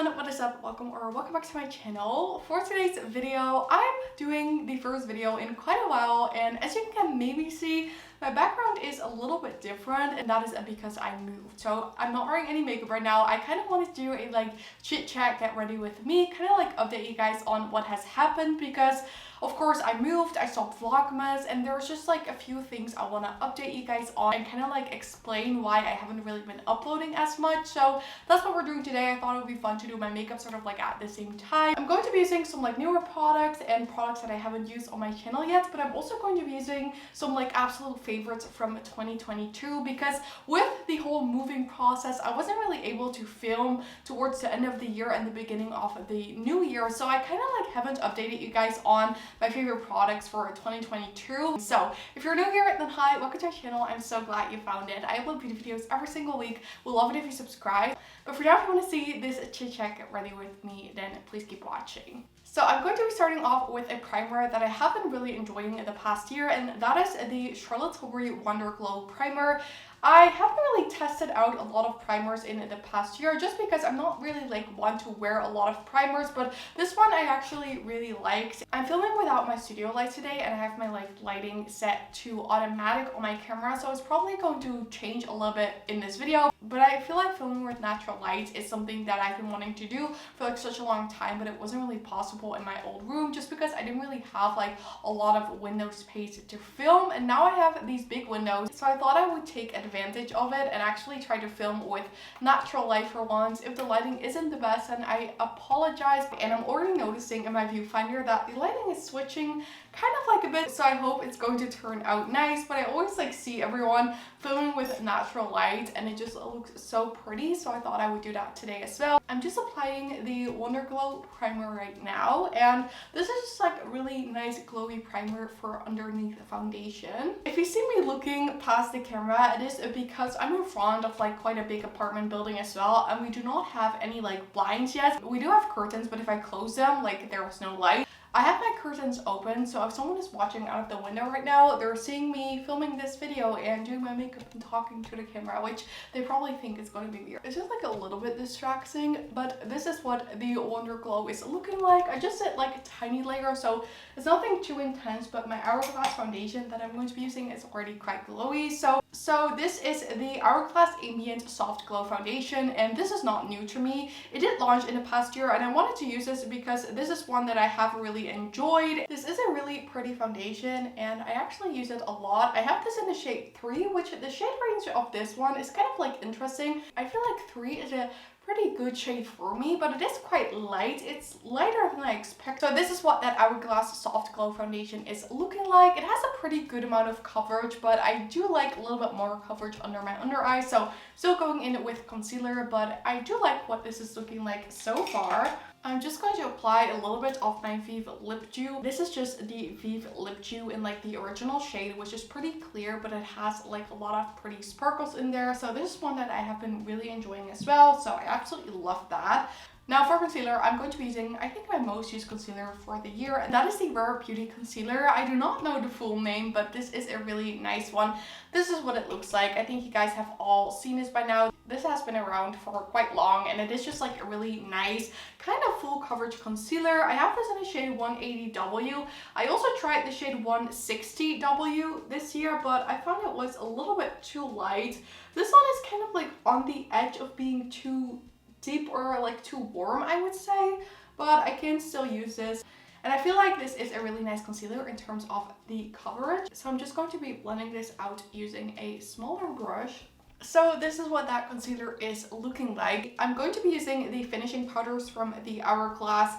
everyone, what is up? Welcome back to my channel. For today's video, I'm doing the first video in quite a while, and as you can maybe see, my background is a little bit different, and that is because I moved. So I'm not wearing any makeup right now. I kind of wanted to do a chit chat, get ready with me, kind of update you guys on what has happened, because of course I moved, I stopped Vlogmas, and there's just a few things I want to update you guys on and kind of explain why I haven't really been uploading as much. So that's what we're doing today. I thought it would be fun to do my makeup sort of at the same time. I'm going to be using some newer products and products that I haven't used on my channel yet, but I'm also going to be using some absolute favorites from 2022, because with the whole moving process, I wasn't really able to film towards the end of the year and the beginning of the new year. So I kind of haven't updated you guys on my favorite products for 2022. So if you're new here, then hi, welcome to my channel. I'm so glad you found it. I upload beauty videos every single week. We'll love it if you subscribe. But for now, if you want to see this chit chat get ready with me, then please keep watching. So I'm going to be starting off with a primer that I have been really enjoying in the past year, and that is the Tilbury Wonderglow primer. I haven't really tested out a lot of primers in the past year, just because I'm not really one to wear a lot of primers, but this one I actually really liked. I'm filming without my studio light today, and I have my lighting set to automatic on my camera, so it's probably going to change a little bit in this video. But I feel like filming with natural light is something that I've been wanting to do for such a long time, but it wasn't really possible in my old room just because I didn't really have a lot of window space to film, and now I have these big windows, so I thought I would take advantage of it and actually try to film with natural light for once. If the lighting isn't the best, then I apologize, and I'm already noticing in my viewfinder that the lighting is switching kind of a bit, so I hope it's going to turn out nice. But I always see everyone filming with natural light, and it just looks so pretty, so I thought I would do that today as well. I'm just applying the Wonderglow primer right now, and this is just a really nice glowy primer for underneath the foundation. If you see me looking past the camera, it is because I'm in front of quite a big apartment building as well, and we do not have any blinds yet. We do have curtains, but if I close them, there was no light. I have my curtains open, so if someone is watching out of the window right now, they're seeing me filming this video and doing my makeup and talking to the camera, which they probably think is going to be weird. It's just a little bit distracting, but this is what the Wonderglow is looking like. I just did a tiny layer, so it's nothing too intense, but my Hourglass foundation that I'm going to be using is already quite glowy. So this is the Hourglass Ambient Soft Glow Foundation, and this is not new to me. It did launch in the past year, and I wanted to use this because this is one that I have really enjoyed. This is a really pretty foundation, and I actually use it a lot. I have this in the shade 3, which the shade range of this one is kind of interesting. I feel 3 is a pretty good shade for me, but it is quite light. It's lighter than I expect. So this is what that Hourglass Soft Glow Foundation is looking like. It has a pretty good amount of coverage, but I do like a little bit more coverage under my under eye, so still going in with concealer, but I do like what this is looking like so far. I'm just going to apply a little bit of my Vive Lip Dew. This is just the Vive Lip Dew in the original shade, which is pretty clear, but it has a lot of pretty sparkles in there. So this is one that I have been really enjoying as well, so I absolutely love that. Now for concealer, I'm going to be using, I think, my most used concealer for the year, and that is the Rare Beauty concealer. I do not know the full name, but this is a really nice one. This is what it looks like. I think you guys have all seen this by now. This has been around for quite long, and it is just a really nice kind of full coverage concealer. I have this in the shade 180W. I also tried the shade 160W this year, but I found it was a little bit too light. This one is kind of on the edge of being too deep or too warm, I would say, but I can still use this. And I feel this is a really nice concealer in terms of the coverage. So I'm just going to be blending this out using a smaller brush. So this is what that concealer is looking like. I'm going to be using the finishing powders from the Hourglass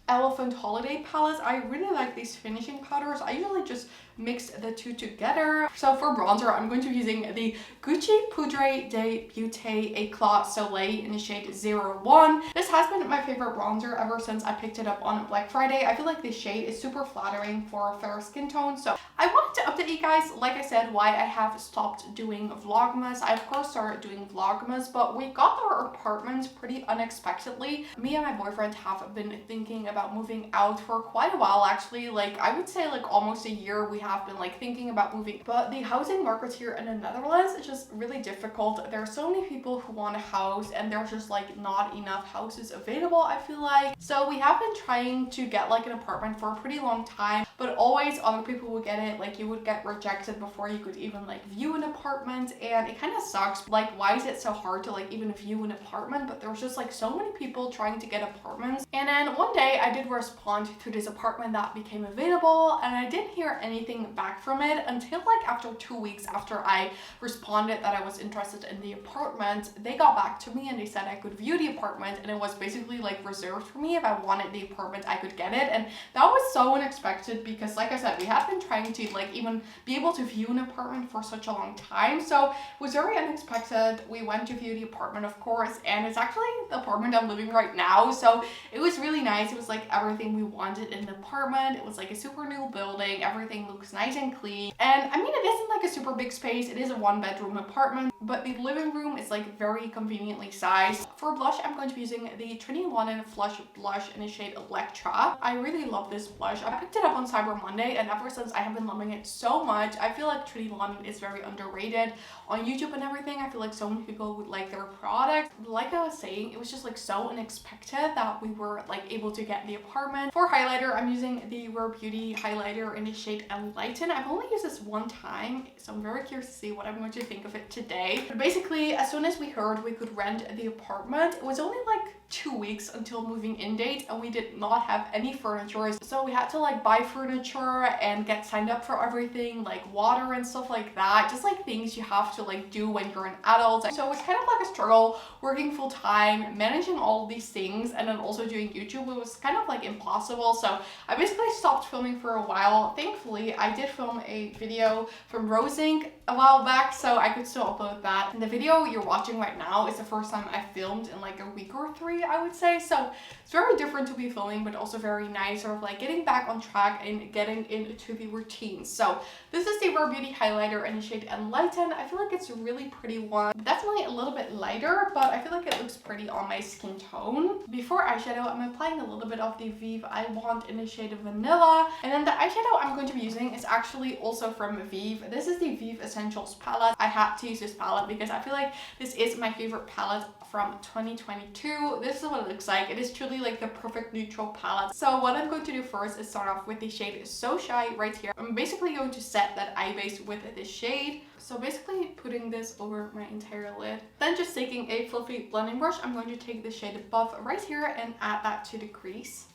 Elephant Holiday palette. I really like these finishing powders. I usually just mix the two together. So for bronzer, I'm going to be using the Gucci Poudre de Beauté Eclat Soleil in the shade 01. This has been my favorite bronzer ever since I picked it up on Black Friday. I feel this shade is super flattering for a fair skin tone. So I wanted to update you guys, like I said, why I have stopped doing Vlogmas. I of course started doing Vlogmas, but we got our apartment pretty unexpectedly. Me and my boyfriend have been thinking about moving out for quite a while, actually. I would say almost a year. We have been like thinking about moving. But the housing market here in the Netherlands is just really difficult. There are so many people who want a house and there's just like not enough houses available, I feel like. So we have been trying to get like an apartment for a pretty long time, but always other people would get it. Like you would get rejected before you could even like view an apartment, and it kind of sucks. Like, why is it so hard to like even view an apartment? But there's just like so many people trying to get apartments. And then one day I did respond to this apartment that became available, and I didn't hear anything back from it until like after 2 weeks after I responded that I was interested in the apartment. They got back to me and they said I could view the apartment, and it was basically like reserved for me. If I wanted the apartment, I could get it. And that was so unexpected because, like I said, we had been trying to like even be able to view an apartment for such a long time. So it was very unexpected. We went to view the apartment, of course, and it's actually the apartment I'm living right now. So it was really nice. It was like everything we wanted in the apartment. It was like a super new building. Everything looks nice and clean. And I mean, it isn't like a super big space. It is a 1-bedroom apartment, but the living room is like very conveniently sized. For blush, I'm going to be using the Trinny London Flush Blush in the shade Electra. I really love this blush. I picked it up on Cyber Monday, and ever since I have been loving it so much. I feel like Trinny London is very underrated on YouTube and everything. I feel like so many people would like their product. Like I was saying, it was just like so unexpected that we were like able to get the apartment. For highlighter, I'm using the Rare Beauty highlighter in the shade Enlighten. I've only used this one time, so I'm very curious to see what I'm going to think of it today. But basically, as soon as we heard we could rent the apartment, it was only like 2 weeks until moving in date, and we did not have any furniture. So we had to like buy furniture and get signed up for everything, like water and stuff like that. Just like things you have to like do when you're an adult. So it was kind of like a struggle working full time, managing all of these things, and then also doing YouTube. It was kind of like impossible. So I basically stopped filming for a while. Thankfully, I did film a video from Rosing a while back, so I could still upload that. And the video you're watching right now is the first time I filmed in like a week or 3, I would say. So it's very different to be filming, but also very nice, sort of like getting back on track and getting into the routine. So this is the Rare Beauty highlighter in the shade Enlighten. I feel like it's a really pretty one. Definitely a little bit lighter, but I feel like it looks pretty on my skin tone. Before eyeshadow, I'm applying a little bit of the Vive I Want in the shade Vanilla. And then the eyeshadow I'm going to be using is actually also from Vive. This is the Vive Essentials palette. I had to use this palette because I feel like this is my favorite palette from 2022. This is what it looks like. It is truly like the perfect neutral palette. So what I'm going to do first is start off with the shade So Shy right here. I'm basically going to set that eye base with this shade. So basically putting this over my entire lid. Then just taking a fluffy blending brush, I'm going to take the shade Buff right here and add that to the crease.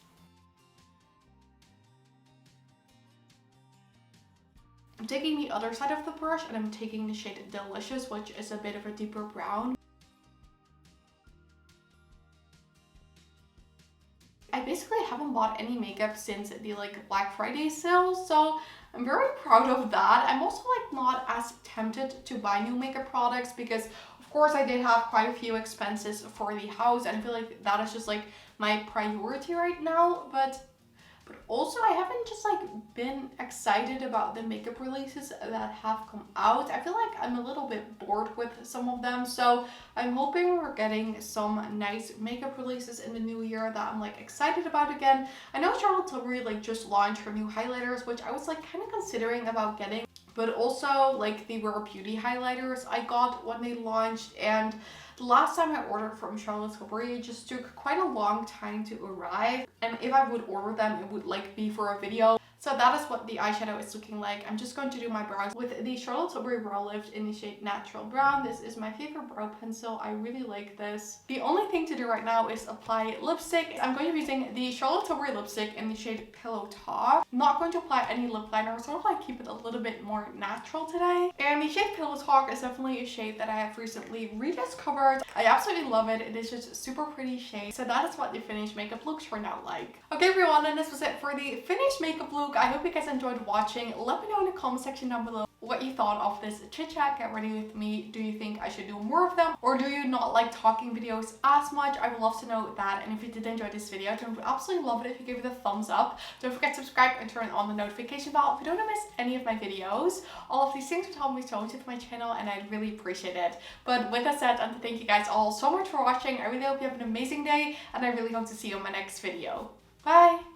I'm taking the other side of the brush and I'm taking the shade Delicious, which is a bit of a deeper brown. I basically haven't bought any makeup since the like Black Friday sale, so I'm very proud of that. I'm also like not as tempted to buy new makeup products because of course I did have quite a few expenses for the house, and I feel like that is just like my priority right now. But also I haven't just like been excited about the makeup releases that have come out. I feel like I'm a little bit bored with some of them, so I'm hoping we're getting some nice makeup releases in the new year that I'm like excited about again. I know Charlotte Tilbury like just launched her new highlighters, which I was like kind of considering about getting, but also like the Rare Beauty highlighters I got when they launched, and the last time I ordered from Charlotte Tilbury, it just took quite a long time to arrive. And if I would order them, it would like be for a video. So that is what the eyeshadow is looking like. I'm just going to do my brows with the Charlotte Tilbury Brow Lift in the shade Natural Brown. This is my favorite brow pencil. I really like this. The only thing to do right now is apply lipstick. I'm going to be using the Charlotte Tilbury lipstick in the shade Pillow Talk. I'm not going to apply any lip liner, sort of like keep it a little bit more natural today. And the shade Pillow Talk is definitely a shade that I have recently rediscovered. I absolutely love it. It is just a super pretty shade. So that is what the finished makeup looks turned out like. Okay everyone, and this was it for the finished makeup look. I hope you guys enjoyed watching. Let me know in the comment section down below what you thought of this chit chat get ready with me. Do you think I should do more of them, or do you not like talking videos as much? I would love to know that. And if you did enjoy this video, I would absolutely love it if you give it a thumbs up. Don't forget to subscribe and turn on the notification bell if you don't want to miss any of my videos. All of these things would help me so much with my channel, and I'd really appreciate it. But with that said, and thank you guys all so much for watching. I really hope you have an amazing day, and I really hope to see you in my next video. Bye!